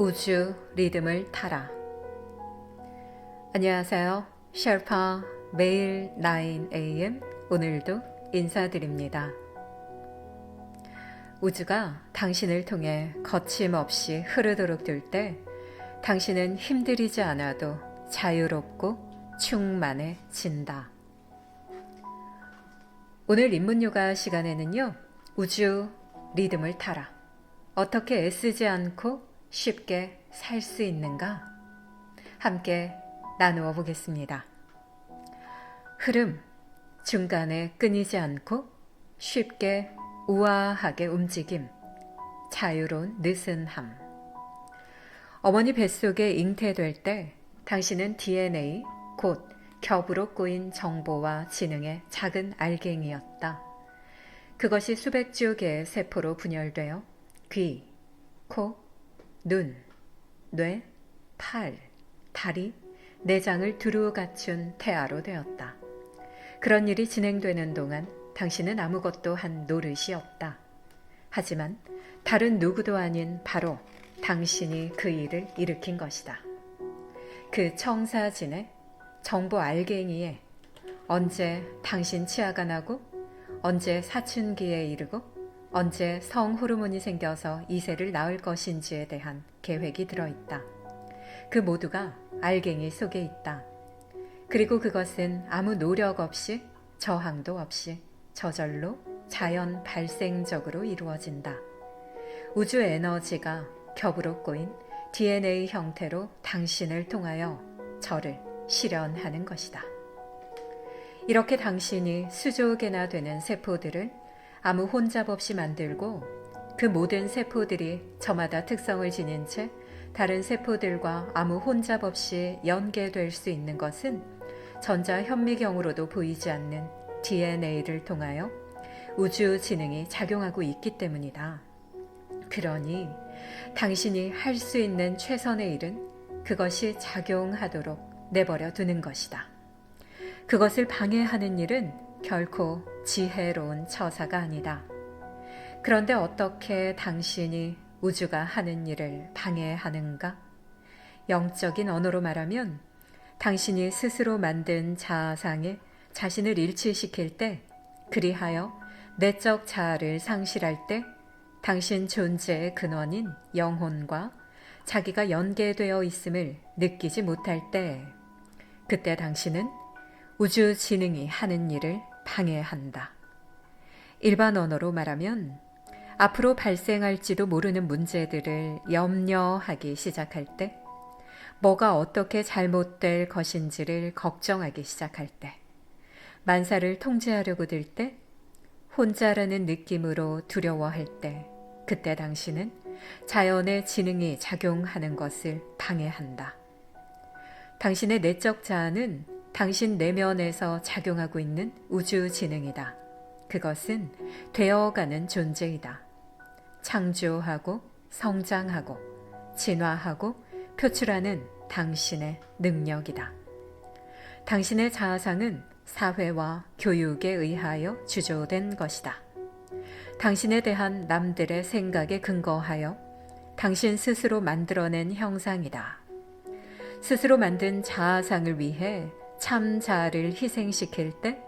우주 리듬을 타라. 안녕하세요. 셜파 매일 9am 오늘도 인사드립니다. 우주가 당신을 통해 거침없이 흐르도록 될 때 당신은 힘들이지 않아도 자유롭고 충만해진다. 오늘 입문요가 시간에는요, 우주 리듬을 타라. 어떻게 애쓰지 않고 쉽게 살 수 있는가? 함께 나누어 보겠습니다. 흐름, 중간에 끊이지 않고 쉽게 우아하게 움직임, 자유로운 느슨함. 어머니 뱃속에 잉태될 때 당신은 DNA, 곧 겹으로 꼬인 정보와 지능의 작은 알갱이였다. 그것이 수백 조 개의 세포로 분열되어 귀, 코, 눈, 뇌, 팔, 다리, 내장을 두루 갖춘 태아로 되었다. 그런 일이 진행되는 동안 당신은 아무것도 한 노릇이 없다. 하지만 다른 누구도 아닌 바로 당신이 그 일을 일으킨 것이다. 그 청사진의 정보 알갱이에 언제 당신 치아가 나고, 언제 사춘기에 이르고, 언제 성호르몬이 생겨서 이세를 낳을 것인지에 대한 계획이 들어있다. 그 모두가 알갱이 속에 있다. 그리고 그것은 아무 노력 없이, 저항도 없이 저절로 자연 발생적으로 이루어진다. 우주 에너지가 겹으로 꼬인 DNA 형태로 당신을 통하여 저를 실현하는 것이다. 이렇게 당신이 수조 개나 되는 세포들을 아무 혼잡 없이 만들고, 그 모든 세포들이 저마다 특성을 지닌 채 다른 세포들과 아무 혼잡 없이 연계될 수 있는 것은 전자현미경으로도 보이지 않는 DNA를 통하여 우주 지능이 작용하고 있기 때문이다. 그러니 당신이 할 수 있는 최선의 일은 그것이 작용하도록 내버려 두는 것이다. 그것을 방해하는 일은 결코 지혜로운 처사가 아니다. 그런데 어떻게 당신이 우주가 하는 일을 방해하는가? 영적인 언어로 말하면 당신이 스스로 만든 자아상에 자신을 일치시킬 때, 그리하여 내적 자아를 상실할 때, 당신 존재의 근원인 영혼과 자기가 연계되어 있음을 느끼지 못할 때, 그때 당신은 우주 지능이 하는 일을 방해한다. 일반 언어로 말하면 앞으로 발생할지도 모르는 문제들을 염려하기 시작할 때, 뭐가 어떻게 잘못될 것인지를 걱정하기 시작할 때, 만사를 통제하려고 들 때, 혼자라는 느낌으로 두려워할 때, 그때 당신은 자연의 지능이 작용하는 것을 방해한다. 당신의 내적 자아는 당신 내면에서 작용하고 있는 우주 지능이다. 그것은 되어가는 존재이다. 창조하고 성장하고 진화하고 표출하는 당신의 능력이다. 당신의 자아상은 사회와 교육에 의하여 주조된 것이다. 당신에 대한 남들의 생각에 근거하여 당신 스스로 만들어낸 형상이다. 스스로 만든 자아상을 위해 참 자아를 희생시킬 때,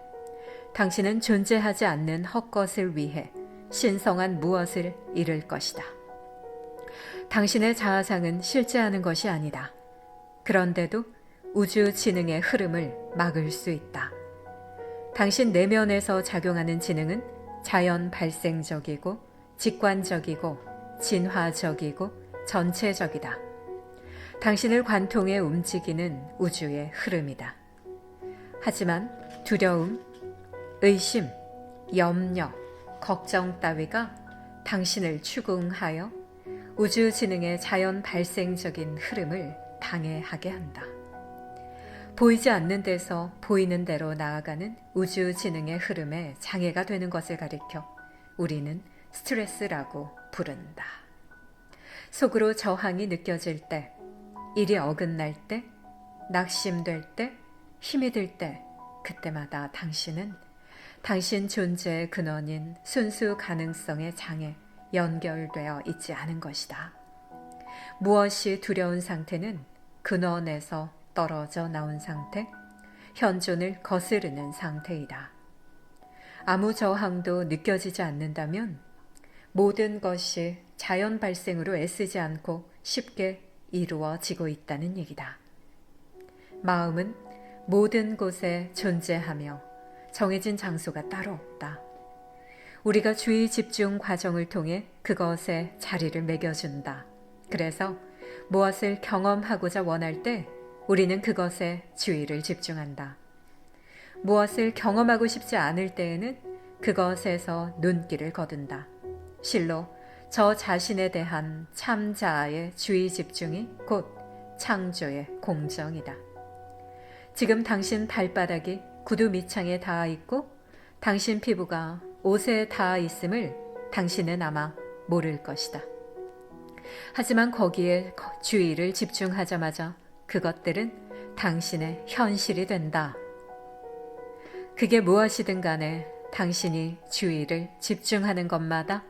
당신은 존재하지 않는 헛것을 위해 신성한 무엇을 이룰 것이다. 당신의 자아상은 실제하는 것이 아니다. 그런데도 우주 지능의 흐름을 막을 수 있다. 당신 내면에서 작용하는 지능은 자연 발생적이고 직관적이고 진화적이고 전체적이다. 당신을 관통해 움직이는 우주의 흐름이다. 하지만 두려움, 의심, 염려, 걱정 따위가 당신을 추궁하여 우주 지능의 자연 발생적인 흐름을 방해하게 한다. 보이지 않는 데서 보이는 대로 나아가는 우주 지능의 흐름에 장애가 되는 것을 가리켜 우리는 스트레스라고 부른다. 속으로 저항이 느껴질 때, 일이 어긋날 때, 낙심될 때, 힘이 들 때, 그때마다 당신은 당신 존재의 근원인 순수 가능성의 장에 연결되어 있지 않은 것이다. 무엇이 두려운 상태는 근원에서 떨어져 나온 상태, 현존을 거스르는 상태이다. 아무 저항도 느껴지지 않는다면 모든 것이 자연 발생으로 애쓰지 않고 쉽게 이루어지고 있다는 얘기다. 마음은 모든 곳에 존재하며 정해진 장소가 따로 없다. 우리가 주의 집중 과정을 통해 그것에 자리를 매겨준다. 그래서 무엇을 경험하고자 원할 때 우리는 그것에 주의를 집중한다. 무엇을 경험하고 싶지 않을 때에는 그것에서 눈길을 거둔다. 실로 저 자신에 대한 참자아의 주의 집중이 곧 창조의 공정이다. 지금 당신 발바닥이 구두 밑창에 닿아 있고 당신 피부가 옷에 닿아 있음을 당신은 아마 모를 것이다. 하지만 거기에 주의를 집중하자마자 그것들은 당신의 현실이 된다. 그게 무엇이든 간에 당신이 주의를 집중하는 것마다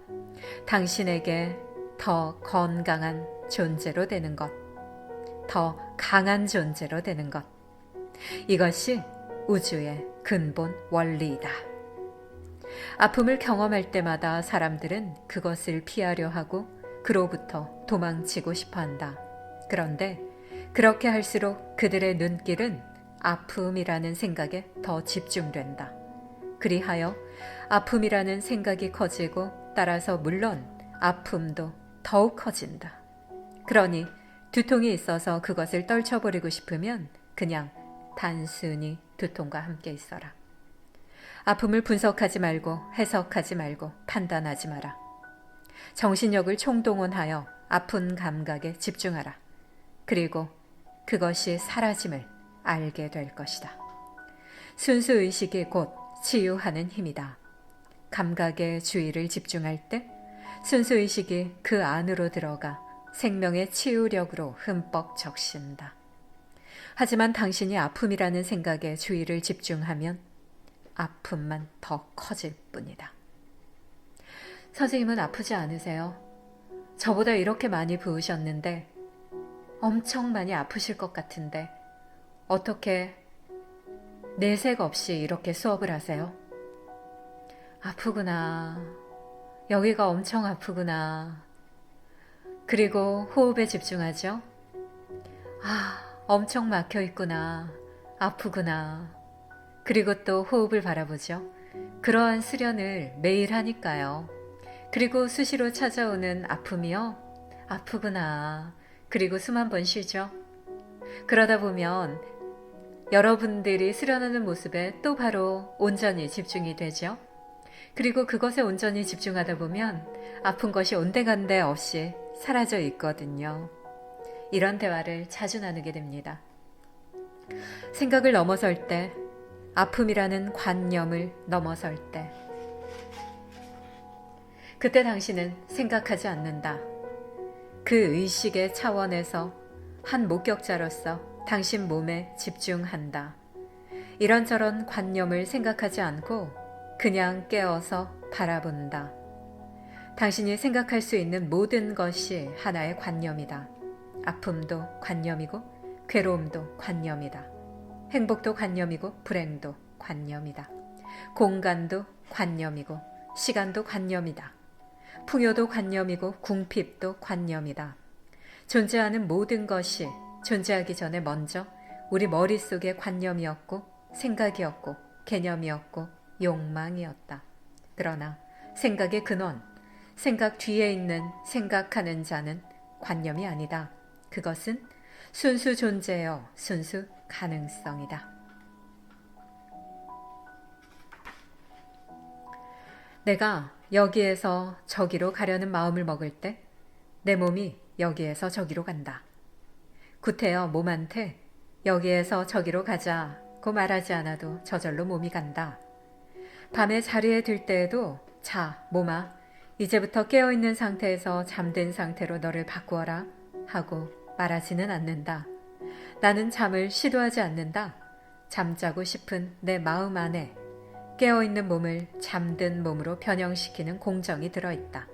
당신에게 더 건강한 존재로 되는 것, 더 강한 존재로 되는 것. 이것이 우주의 근본 원리이다. 아픔을 경험할 때마다 사람들은 그것을 피하려 하고 그로부터 도망치고 싶어 한다. 그런데 그렇게 할수록 그들의 눈길은 아픔이라는 생각에 더 집중된다. 그리하여 아픔이라는 생각이 커지고 따라서 물론 아픔도 더욱 커진다. 그러니 두통이 있어서 그것을 떨쳐버리고 싶으면 그냥 단순히 두통과 함께 있어라. 아픔을 분석하지 말고 해석하지 말고 판단하지 마라. 정신력을 총동원하여 아픈 감각에 집중하라. 그리고 그것이 사라짐을 알게 될 것이다. 순수의식이 곧 치유하는 힘이다. 감각에 주의를 집중할 때 순수의식이 그 안으로 들어가 생명의 치유력으로 흠뻑 적신다. 하지만 당신이 아픔이라는 생각에 주의를 집중하면 아픔만 더 커질 뿐이다. 선생님은 아프지 않으세요? 저보다 이렇게 많이 부으셨는데 엄청 많이 아프실 것 같은데 어떻게 내색 없이 이렇게 수업을 하세요? 아프구나. 여기가 엄청 아프구나. 그리고 호흡에 집중하죠. 엄청 막혀 있구나. 아프구나. 그리고 또 호흡을 바라보죠. 그러한 수련을 매일 하니까요. 그리고 수시로 찾아오는 아픔이요. 아프구나. 그리고 숨 한 번 쉬죠. 그러다 보면 여러분들이 수련하는 모습에 또 바로 온전히 집중이 되죠. 그리고 그것에 온전히 집중하다 보면 아픈 것이 온데간데 없이 사라져 있거든요. 이런 대화를 자주 나누게 됩니다. 생각을 넘어설 때, 아픔이라는 관념을 넘어설 때, 그때 당신은 생각하지 않는다. 그 의식의 차원에서 한 목격자로서 당신 몸에 집중한다. 이런저런 관념을 생각하지 않고 그냥 깨어서 바라본다. 당신이 생각할 수 있는 모든 것이 하나의 관념이다. 아픔도 관념이고 괴로움도 관념이다. 행복도 관념이고 불행도 관념이다. 공간도 관념이고 시간도 관념이다. 풍요도 관념이고 궁핍도 관념이다. 존재하는 모든 것이 존재하기 전에 먼저 우리 머릿속에 관념이었고 생각이었고 개념이었고 욕망이었다. 그러나 생각의 근원, 생각 뒤에 있는 생각하는 자는 관념이 아니다. 그것은 순수 존재여 순수 가능성이다. 내가 여기에서 저기로 가려는 마음을 먹을 때 내 몸이 여기에서 저기로 간다. 구태여 몸한테 여기에서 저기로 가자고 말하지 않아도 저절로 몸이 간다. 밤에 자리에 들 때에도 자, 몸아, 이제부터 깨어있는 상태에서 잠든 상태로 너를 바꾸어라 하고 말하지는 않는다. 나는 잠을 시도하지 않는다. 잠자고 싶은 내 마음 안에 깨어있는 몸을 잠든 몸으로 변형시키는 공정이 들어있다.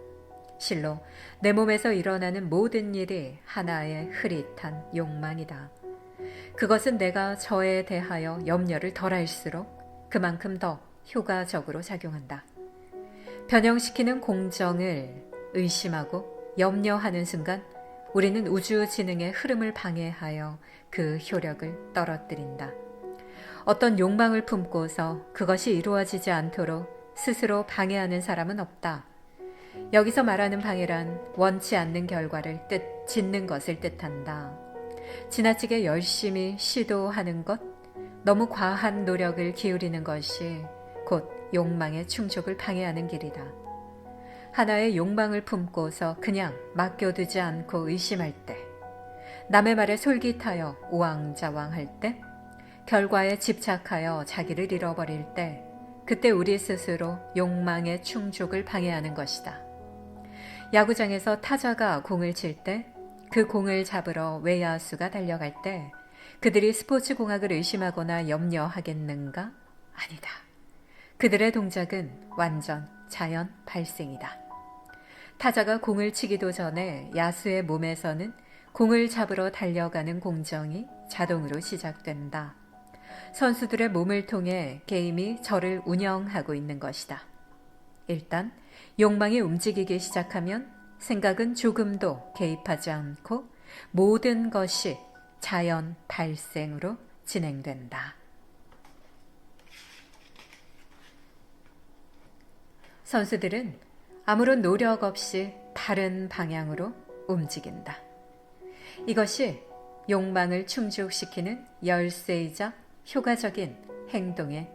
실로 내 몸에서 일어나는 모든 일이 하나의 흐릿한 욕망이다. 그것은 내가 저에 대하여 염려를 덜할수록 그만큼 더 효과적으로 작용한다. 변형시키는 공정을 의심하고 염려하는 순간 우리는 우주 지능의 흐름을 방해하여 그 효력을 떨어뜨린다. 어떤 욕망을 품고서 그것이 이루어지지 않도록 스스로 방해하는 사람은 없다. 여기서 말하는 방해란 원치 않는 결과를 짓는 것을 뜻한다. 지나치게 열심히 시도하는 것, 너무 과한 노력을 기울이는 것이 곧 욕망의 충족을 방해하는 길이다. 하나의 욕망을 품고서 그냥 맡겨두지 않고 의심할 때, 남의 말에 솔깃하여 우왕좌왕할 때, 결과에 집착하여 자기를 잃어버릴 때, 그때 우리 스스로 욕망의 충족을 방해하는 것이다. 야구장에서 타자가 공을 칠 때, 그 공을 잡으러 외야수가 달려갈 때 그들이 스포츠 공학을 의심하거나 염려하겠는가? 아니다. 그들의 동작은 완전 자연 발생이다. 타자가 공을 치기도 전에 야수의 몸에서는 공을 잡으러 달려가는 공정이 자동으로 시작된다. 선수들의 몸을 통해 게임이 저를 운영하고 있는 것이다. 일단 욕망이 움직이기 시작하면 생각은 조금도 개입하지 않고 모든 것이 자연 발생으로 진행된다. 선수들은 아무런 노력 없이 다른 방향으로 움직인다. 이것이 욕망을 충족시키는 열쇠이자 효과적인 행동의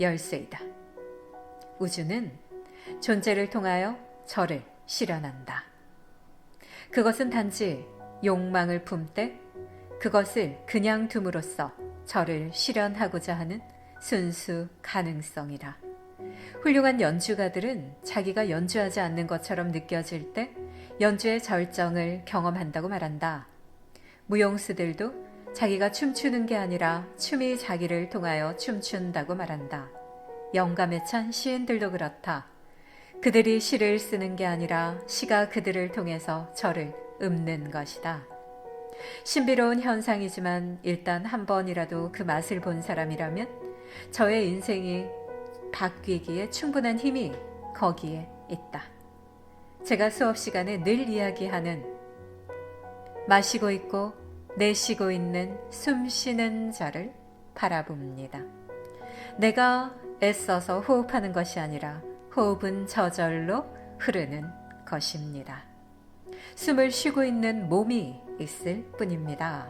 열쇠이다. 우주는 존재를 통하여 저를 실현한다. 그것은 단지 욕망을 품되 그것을 그냥 둠으로써 저를 실현하고자 하는 순수 가능성이다. 훌륭한 연주가들은 자기가 연주하지 않는 것처럼 느껴질 때 연주의 절정을 경험한다고 말한다. 무용수들도 자기가 춤추는 게 아니라 춤이 자기를 통하여 춤춘다고 말한다. 영감에 찬 시인들도 그렇다. 그들이 시를 쓰는 게 아니라 시가 그들을 통해서 저를 읊는 것이다. 신비로운 현상이지만 일단 한 번이라도 그 맛을 본 사람이라면 저의 인생이 바뀌기에 충분한 힘이 거기에 있다. 제가 수업 시간에 늘 이야기하는 마시고 있고 내쉬고 있는 숨 쉬는 자를 바라봅니다. 내가 애써서 호흡하는 것이 아니라 호흡은 저절로 흐르는 것입니다. 숨을 쉬고 있는 몸이 있을 뿐입니다.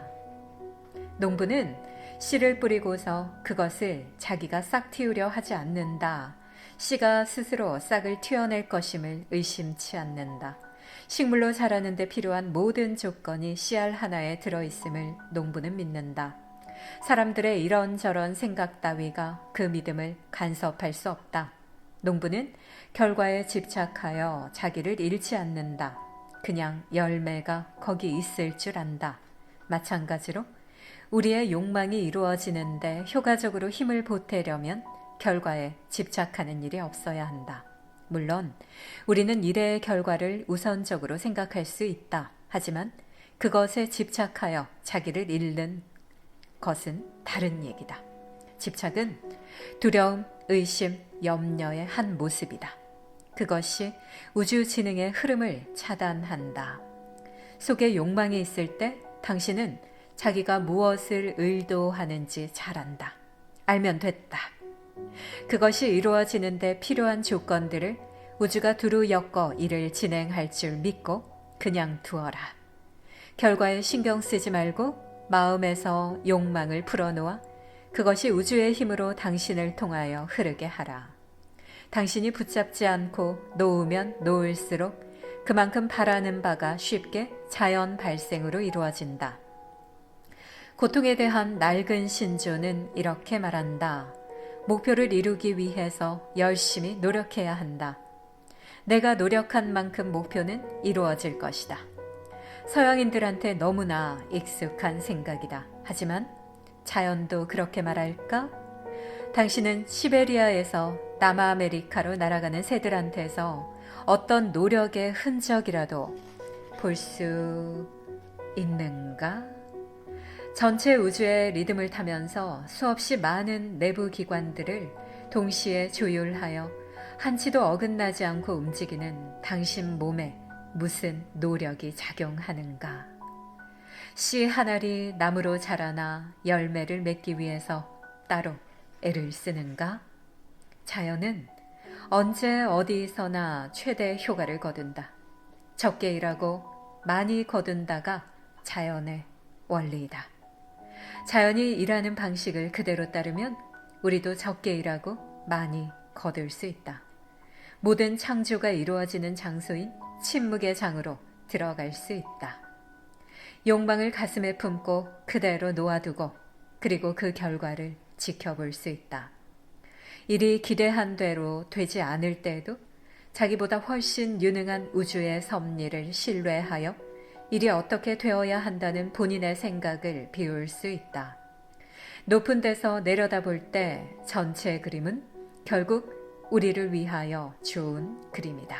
농부는 씨를 뿌리고서 그것을 자기가 싹 틔우려 하지 않는다. 씨가 스스로 싹을 틔워낼 것임을 의심치 않는다. 식물로 자라는 데 필요한 모든 조건이 씨알 하나에 들어있음을 농부는 믿는다. 사람들의 이런저런 생각 따위가 그 믿음을 간섭할 수 없다. 농부는 결과에 집착하여 자기를 잃지 않는다. 그냥 열매가 거기 있을 줄 안다. 마찬가지로 우리의 욕망이 이루어지는데 효과적으로 힘을 보태려면 결과에 집착하는 일이 없어야 한다. 물론 우리는 일의 결과를 우선적으로 생각할 수 있다. 하지만 그것에 집착하여 자기를 잃는 것은 다른 얘기다. 집착은 두려움, 의심, 염려의 한 모습이다. 그것이 우주 지능의 흐름을 차단한다. 속에 욕망이 있을 때 당신은 자기가 무엇을 의도하는지 잘 안다. 알면 됐다. 그것이 이루어지는데 필요한 조건들을 우주가 두루 엮어 일을 진행할 줄 믿고 그냥 두어라. 결과에 신경 쓰지 말고 마음에서 욕망을 풀어놓아 그것이 우주의 힘으로 당신을 통하여 흐르게 하라. 당신이 붙잡지 않고 놓으면 놓을수록 그만큼 바라는 바가 쉽게 자연 발생으로 이루어진다. 고통에 대한 낡은 신조는 이렇게 말한다. 목표를 이루기 위해서 열심히 노력해야 한다. 내가 노력한 만큼 목표는 이루어질 것이다. 서양인들한테 너무나 익숙한 생각이다. 하지만 자연도 그렇게 말할까? 당신은 시베리아에서 남아메리카로 날아가는 새들한테서 어떤 노력의 흔적이라도 볼 수 있는가? 전체 우주의 리듬을 타면서 수없이 많은 내부 기관들을 동시에 조율하여 한치도 어긋나지 않고 움직이는 당신 몸에 무슨 노력이 작용하는가? 씨 한 알이 나무로 자라나 열매를 맺기 위해서 따로 애를 쓰는가? 자연은 언제 어디서나 최대 효과를 거둔다. 적게 일하고 많이 거둔다가 자연의 원리이다. 자연이 일하는 방식을 그대로 따르면 우리도 적게 일하고 많이 거둘 수 있다. 모든 창조가 이루어지는 장소인 침묵의 장으로 들어갈 수 있다. 욕망을 가슴에 품고 그대로 놓아두고 그리고 그 결과를 지켜볼 수 있다. 일이 기대한 대로 되지 않을 때에도 자기보다 훨씬 유능한 우주의 섭리를 신뢰하여 일이 어떻게 되어야 한다는 본인의 생각을 비울 수 있다. 높은 데서 내려다볼 때 전체 그림은 결국 우리를 위하여 좋은 그림이다.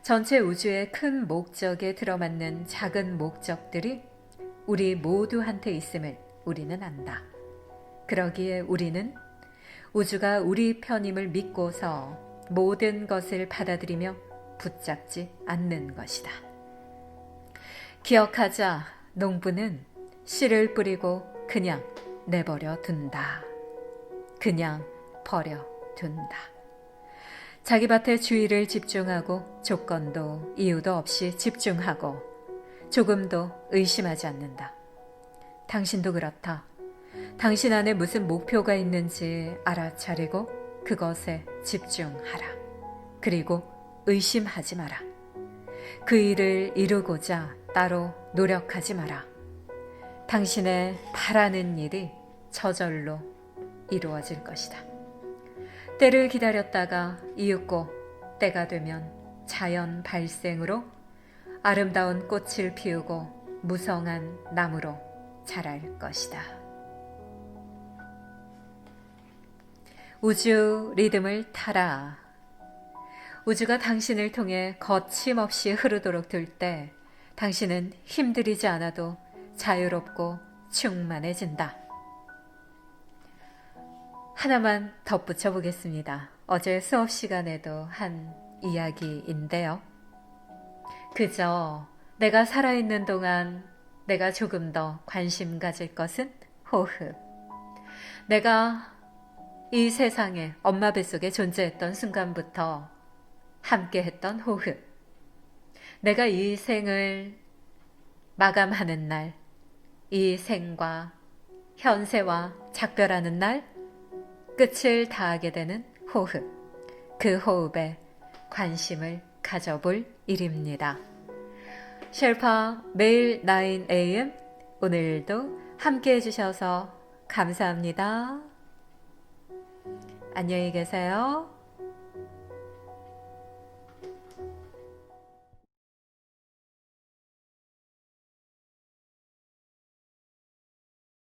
전체 우주의 큰 목적에 들어맞는 작은 목적들이 우리 모두한테 있음을 우리는 안다. 그러기에 우리는 우주가 우리 편임을 믿고서 모든 것을 받아들이며 붙잡지 않는 것이다. 기억하자, 농부는 씨를 뿌리고 그냥 내버려 둔다. 그냥 버려 둔다. 자기 밭에 주의를 집중하고 조건도 이유도 없이 집중하고 조금도 의심하지 않는다. 당신도 그렇다. 당신 안에 무슨 목표가 있는지 알아차리고 그것에 집중하라. 그리고 의심하지 마라. 그 일을 이루고자 따로 노력하지 마라. 당신의 바라는 일이 저절로 이루어질 것이다. 때를 기다렸다가 이윽고 때가 되면 자연 발생으로 아름다운 꽃을 피우고 무성한 나무로 자랄 것이다. 우주 리듬을 타라. 우주가 당신을 통해 거침없이 흐르도록 둘 때 당신은 힘들이지 않아도 자유롭고 충만해진다. 하나만 덧붙여 보겠습니다. 어제 수업 시간에도 한 이야기인데요. 그저 내가 살아있는 동안 내가 조금 더 관심 가질 것은 호흡. 내가 이 세상에 엄마 뱃속에 존재했던 순간부터 함께했던 호흡. 내가 이 생을 마감하는 날, 이 생과 현세와 작별하는 날, 끝을 다하게 되는 호흡. 그 호흡에 관심을 가져볼 일입니다. 쉘파 매일 9am 오늘도 함께 해주셔서 감사합니다. 안녕히 계세요.